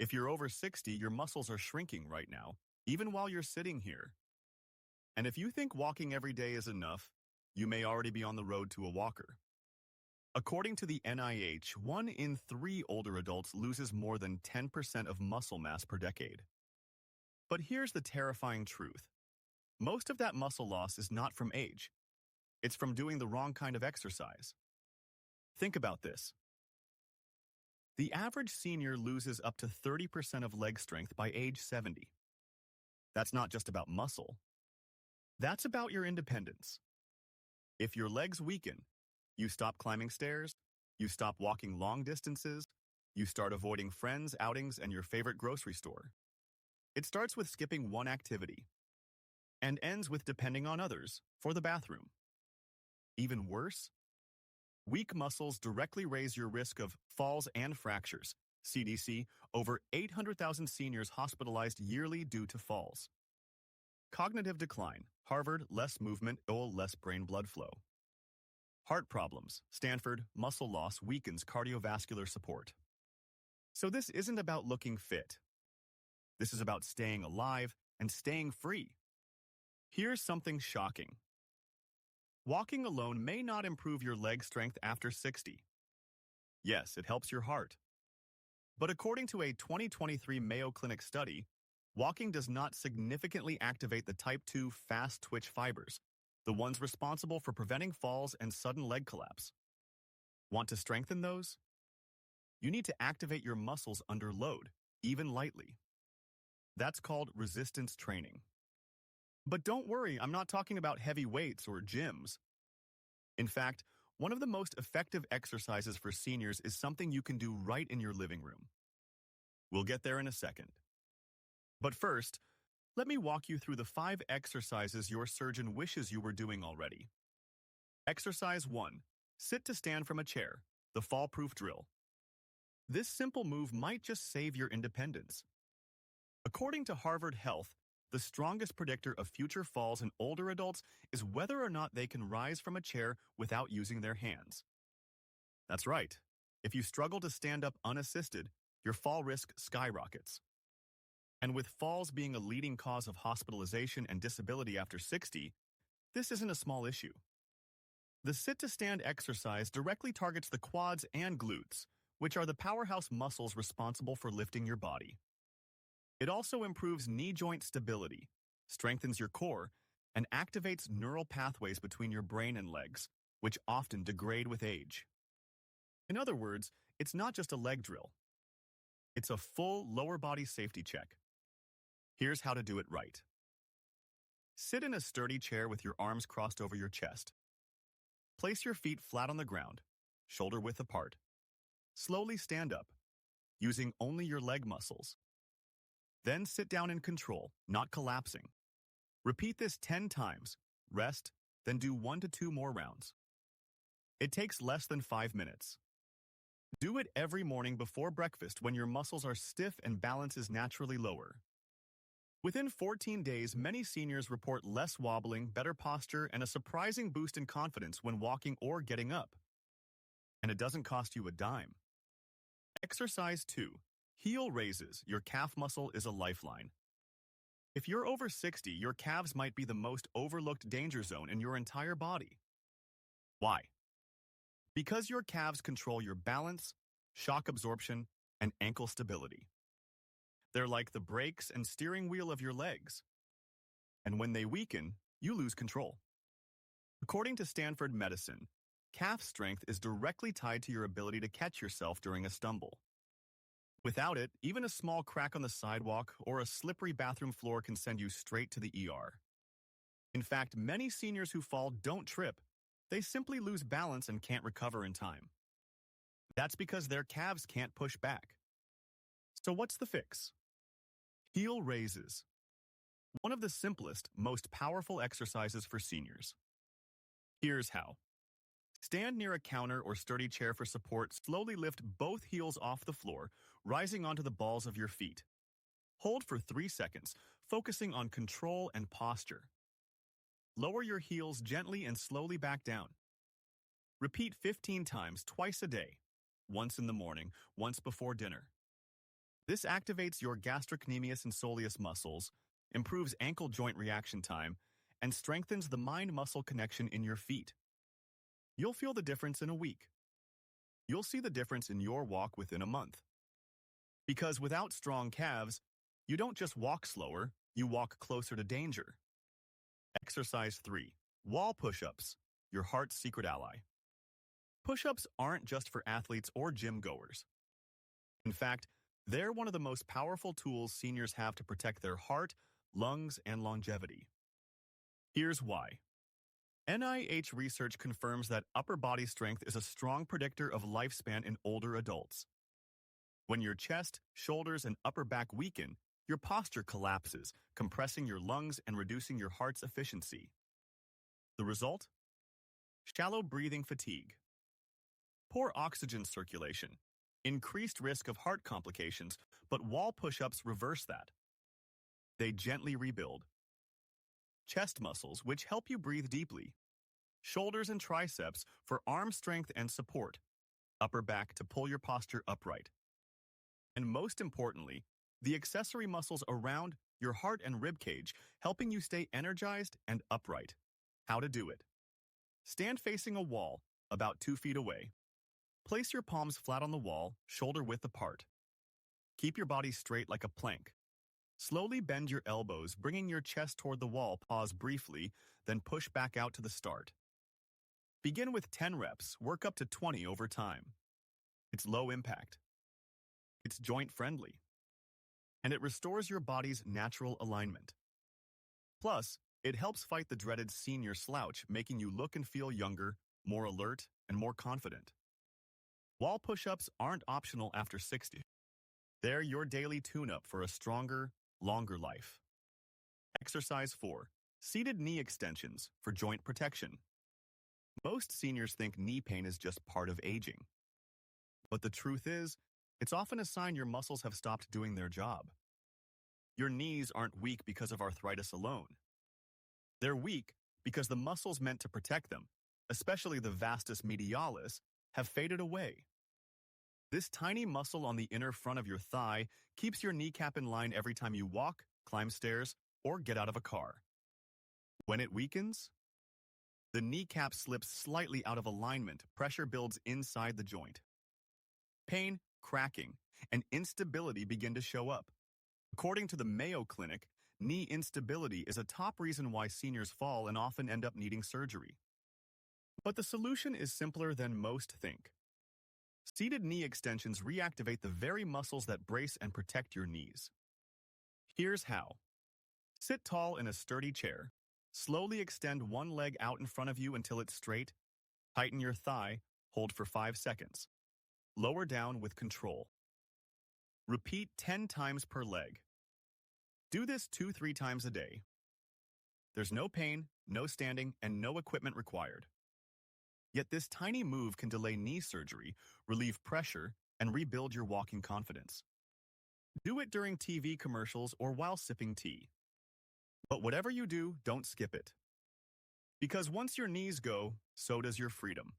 If you're over 60, your muscles are shrinking right now, even while you're sitting here. And if you think walking every day is enough, you may already be on the road to a walker. According to the NIH, 1 in 3 older adults loses more than 10% of muscle mass per decade. But here's the terrifying truth. Most of that muscle loss is not from age. It's from doing the wrong kind of exercise. Think about this. The average senior loses up to 30% of leg strength by age 70. That's not just about muscle. That's about your independence. If your legs weaken, you stop climbing stairs, you stop walking long distances, you start avoiding friends, outings, and your favorite grocery store. It starts with skipping one activity and ends with depending on others for the bathroom. Even worse, weak muscles directly raise your risk of falls and fractures. CDC, over 800,000 seniors hospitalized yearly due to falls. Cognitive decline, Harvard, less movement, less brain blood flow. Heart problems, Stanford, muscle loss weakens cardiovascular support. So this isn't about looking fit. This is about staying alive and staying free. Here's something shocking. Walking alone may not improve your leg strength after 60. Yes, it helps your heart. But according to a 2023 Mayo Clinic study, walking does not significantly activate the type 2 fast twitch fibers, the ones responsible for preventing falls and sudden leg collapse. Want to strengthen those? You need to activate your muscles under load, even lightly. That's called resistance training. But don't worry, I'm not talking about heavy weights or gyms. In fact, one of the most effective exercises for seniors is something you can do right in your living room. We'll get there in a second. But first, let me walk you through the 5 exercises your surgeon wishes you were doing already. Exercise 1. Sit to stand from a chair, the fall-proof drill. This simple move might just save your independence. According to Harvard Health, the strongest predictor of future falls in older adults is whether or not they can rise from a chair without using their hands. That's right. If you struggle to stand up unassisted, your fall risk skyrockets. And with falls being a leading cause of hospitalization and disability after 60, this isn't a small issue. The sit-to-stand exercise directly targets the quads and glutes, which are the powerhouse muscles responsible for lifting your body. It also improves knee joint stability, strengthens your core, and activates neural pathways between your brain and legs, which often degrade with age. In other words, it's not just a leg drill. It's a full lower body safety check. Here's how to do it right. Sit in a sturdy chair with your arms crossed over your chest. Place your feet flat on the ground, shoulder width apart. Slowly stand up, using only your leg muscles. Then sit down in control, not collapsing. Repeat this 10 times, rest, then do 1 to 2 more rounds. It takes less than 5 minutes. Do it every morning before breakfast when your muscles are stiff and balance is naturally lower. Within 14 days, many seniors report less wobbling, better posture, and a surprising boost in confidence when walking or getting up. And it doesn't cost you a dime. Exercise 2. Heel raises. Your calf muscle is a lifeline. If you're over 60, your calves might be the most overlooked danger zone in your entire body. Why? Because your calves control your balance, shock absorption, and ankle stability. They're like the brakes and steering wheel of your legs. And when they weaken, you lose control. According to Stanford Medicine, calf strength is directly tied to your ability to catch yourself during a stumble. Without it, even a small crack on the sidewalk or a slippery bathroom floor can send you straight to the ER. In fact, many seniors who fall don't trip. They simply lose balance and can't recover in time. That's because their calves can't push back. So what's the fix? Heel raises. One of the simplest, most powerful exercises for seniors. Here's how. Stand near a counter or sturdy chair for support. Slowly lift both heels off the floor, rising onto the balls of your feet. Hold for 3 seconds, focusing on control and posture. Lower your heels gently and slowly back down. Repeat 15 times twice a day, once in the morning, once before dinner. This activates your gastrocnemius and soleus muscles, improves ankle joint reaction time, and strengthens the mind-muscle connection in your feet. You'll feel the difference in a week. You'll see the difference in your walk within a month. Because without strong calves, you don't just walk slower, you walk closer to danger. Exercise 3. Wall push-ups, your heart's secret ally. Push-ups aren't just for athletes or gym goers. In fact, they're one of the most powerful tools seniors have to protect their heart, lungs, and longevity. Here's why. NIH research confirms that upper body strength is a strong predictor of lifespan in older adults. When your chest, shoulders, and upper back weaken, your posture collapses, compressing your lungs and reducing your heart's efficiency. The result? Shallow breathing fatigue, poor oxygen circulation, increased risk of heart complications, but wall push-ups reverse that. They gently rebuild chest muscles, which help you breathe deeply, shoulders and triceps for arm strength and support, upper back to pull your posture upright. And most importantly, the accessory muscles around your heart and rib cage, helping you stay energized and upright. How to do it. Stand facing a wall, about 2 feet away. Place your palms flat on the wall, shoulder width apart. Keep your body straight like a plank. Slowly bend your elbows, bringing your chest toward the wall. Pause briefly, then push back out to the start. Begin with 10 reps, work up to 20 over time. It's low impact. It's joint friendly. And it restores your body's natural alignment. Plus, it helps fight the dreaded senior slouch, making you look and feel younger, more alert, and more confident. Wall push-ups aren't optional after 60. They're your daily tune-up for a stronger, longer life. Exercise 4. Seated knee extensions for joint protection. Most seniors think knee pain is just part of aging. But the truth is, it's often a sign your muscles have stopped doing their job. Your knees aren't weak because of arthritis alone. They're weak because the muscles meant to protect them, especially the vastus medialis, have faded away. This tiny muscle on the inner front of your thigh keeps your kneecap in line every time you walk, climb stairs, or get out of a car. When it weakens, the kneecap slips slightly out of alignment. Pressure builds inside the joint. Pain, cracking, and instability begin to show up. According to the Mayo Clinic, knee instability is a top reason why seniors fall and often end up needing surgery. But the solution is simpler than most think. Seated knee extensions reactivate the very muscles that brace and protect your knees. Here's how. Sit tall in a sturdy chair. Slowly extend one leg out in front of you until it's straight. Tighten your thigh. Hold for 5 seconds. Lower down with control. Repeat 10 times per leg. Do this 2-3 times a day. There's no pain, no standing, and no equipment required. Yet this tiny move can delay knee surgery, relieve pressure, and rebuild your walking confidence. Do it during TV commercials or while sipping tea. But whatever you do, don't skip it. Because once your knees go, so does your freedom.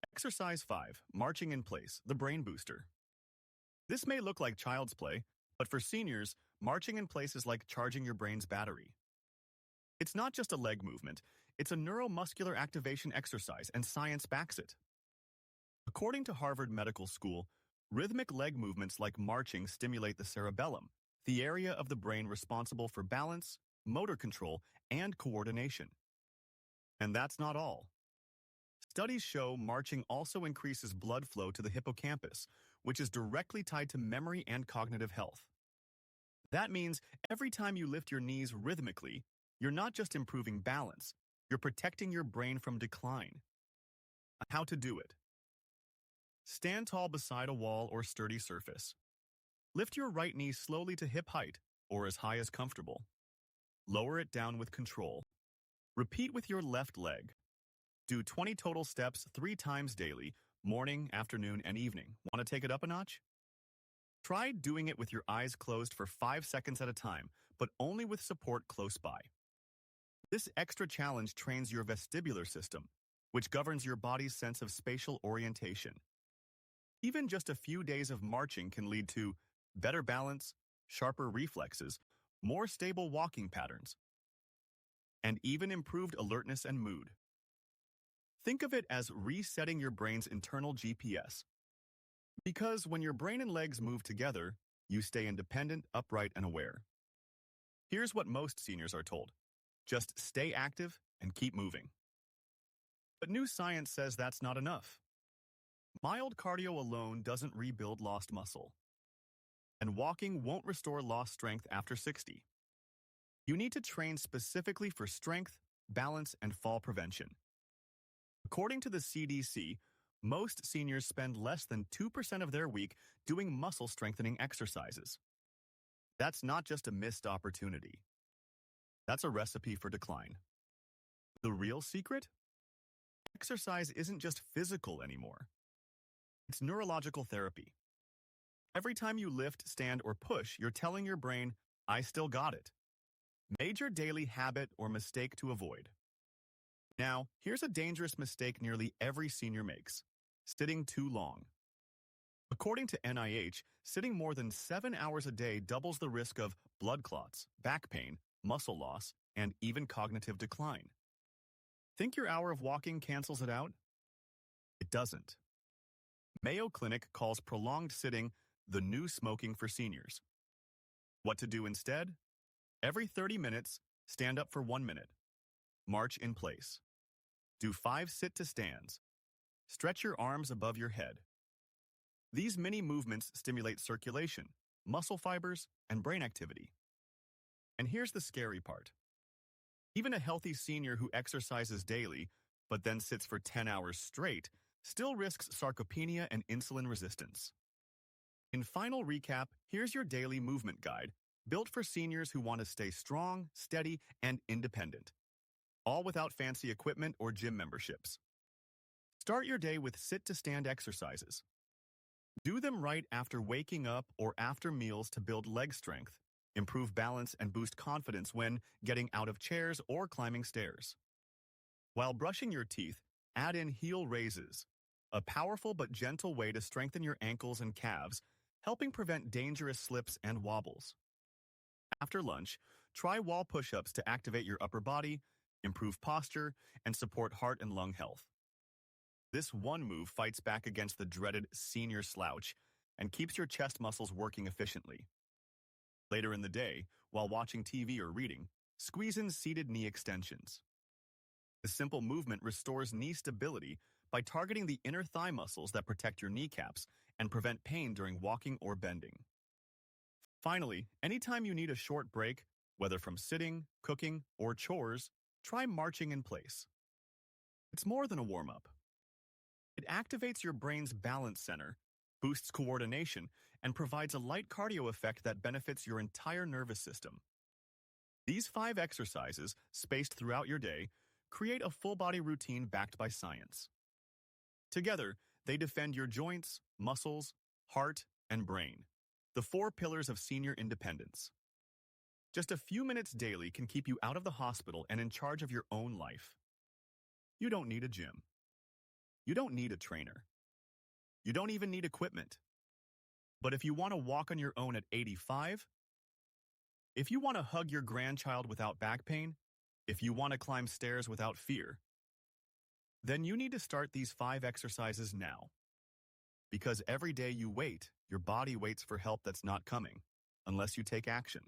Exercise 5, marching in place, the brain booster. This may look like child's play, but for seniors, marching in place is like charging your brain's battery. It's not just a leg movement, it's a neuromuscular activation exercise, and science backs it. According to Harvard Medical School, rhythmic leg movements like marching stimulate the cerebellum, the area of the brain responsible for balance, motor control, and coordination. And that's not all. Studies show marching also increases blood flow to the hippocampus, which is directly tied to memory and cognitive health. That means every time you lift your knees rhythmically, you're not just improving balance, you're protecting your brain from decline. How to do it. Stand tall beside a wall or sturdy surface. Lift your right knee slowly to hip height, or as high as comfortable. Lower it down with control. Repeat with your left leg. Do 20 total steps 3 times daily, morning, afternoon, and evening. Want to take it up a notch? Try doing it with your eyes closed for 5 seconds at a time, but only with support close by. This extra challenge trains your vestibular system, which governs your body's sense of spatial orientation. Even just a few days of marching can lead to better balance, sharper reflexes, more stable walking patterns, and even improved alertness and mood. Think of it as resetting your brain's internal GPS. Because when your brain and legs move together, you stay independent, upright, and aware. Here's what most seniors are told. Just stay active and keep moving. But new science says that's not enough. Mild cardio alone doesn't rebuild lost muscle. And walking won't restore lost strength after 60. You need to train specifically for strength, balance, and fall prevention. According to the CDC, most seniors spend less than 2% of their week doing muscle strengthening exercises. That's not just a missed opportunity. That's a recipe for decline. The real secret? Exercise isn't just physical anymore. It's neurological therapy. Every time you lift, stand, or push, you're telling your brain, I still got it. Major daily habit or mistake to avoid. Now, here's a dangerous mistake nearly every senior makes: sitting too long. According to NIH, sitting more than 7 hours a day doubles the risk of blood clots, back pain, muscle loss, and even cognitive decline. Think your hour of walking cancels it out? It doesn't. Mayo Clinic calls prolonged sitting the new smoking for seniors. What to do instead? Every 30 minutes, stand up for 1 minute. March in place. Do 5 sit-to-stands. Stretch your arms above your head. These mini movements stimulate circulation, muscle fibers, and brain activity. And here's the scary part. Even a healthy senior who exercises daily, but then sits for 10 hours straight, still risks sarcopenia and insulin resistance. In final recap, here's your daily movement guide, built for seniors who want to stay strong, steady, and independent, all without fancy equipment or gym memberships. Start your day with sit-to-stand exercises. Do them right after waking up or after meals to build leg strength, improve balance, and boost confidence when getting out of chairs or climbing stairs. While brushing your teeth, add in heel raises, a powerful but gentle way to strengthen your ankles and calves, helping prevent dangerous slips and wobbles. After lunch, try wall push-ups to activate your upper body, improve posture, and support heart and lung health. This one move fights back against the dreaded senior slouch and keeps your chest muscles working efficiently. Later in the day, while watching TV or reading, squeeze in seated knee extensions. The simple movement restores knee stability by targeting the inner thigh muscles that protect your kneecaps and prevent pain during walking or bending. Finally, anytime you need a short break, whether from sitting, cooking, or chores, try marching in place. It's more than a warm-up. It activates your brain's balance center, boosts coordination, and provides a light cardio effect that benefits your entire nervous system. These 5 exercises, spaced throughout your day, create a full-body routine backed by science. Together, they defend your joints, muscles, heart, and brain, the 4 pillars of senior independence. Just a few minutes daily can keep you out of the hospital and in charge of your own life. You don't need a gym. You don't need a trainer. You don't even need equipment. But if you want to walk on your own at 85, if you want to hug your grandchild without back pain, if you want to climb stairs without fear, then you need to start these 5 exercises now. Because every day you wait, your body waits for help that's not coming, unless you take action.